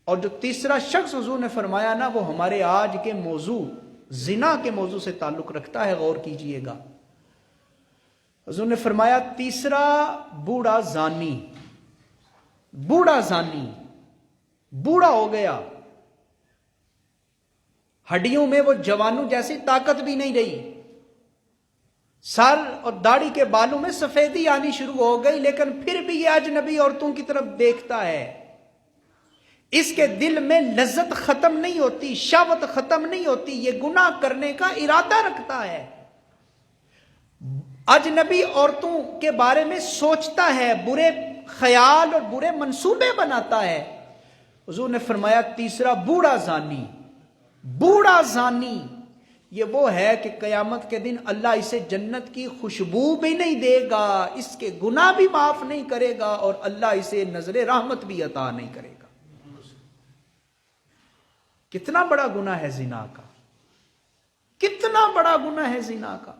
اور جو تیسرا شخص حضور نے فرمایا نا، وہ ہمارے آج کے موضوع زنا کے موضوع سے تعلق رکھتا ہے، غور کیجئے گا۔ حضور نے فرمایا تیسرا بوڑھا زانی، بوڑھا زانی، بوڑھا ہو گیا، ہڈیوں میں وہ جوانوں جیسی طاقت بھی نہیں رہی، سر اور داڑھی کے بالوں میں سفیدی آنی شروع ہو گئی، لیکن پھر بھی یہ اجنبی عورتوں کی طرف دیکھتا ہے، اس کے دل میں لذت ختم نہیں ہوتی، شہوت ختم نہیں ہوتی، یہ گناہ کرنے کا ارادہ رکھتا ہے، اجنبی عورتوں کے بارے میں سوچتا ہے، برے خیال اور برے منصوبے بناتا ہے۔ حضور نے فرمایا تیسرا بوڑھا زانی، بوڑھا زانی یہ وہ ہے کہ قیامت کے دن اللہ اسے جنت کی خوشبو بھی نہیں دے گا، اس کے گناہ بھی معاف نہیں کرے گا، اور اللہ اسے نظر رحمت بھی عطا نہیں کرے گا۔ کتنا بڑا گناہ ہے زنا کا، کتنا بڑا گناہ ہے زنا کا۔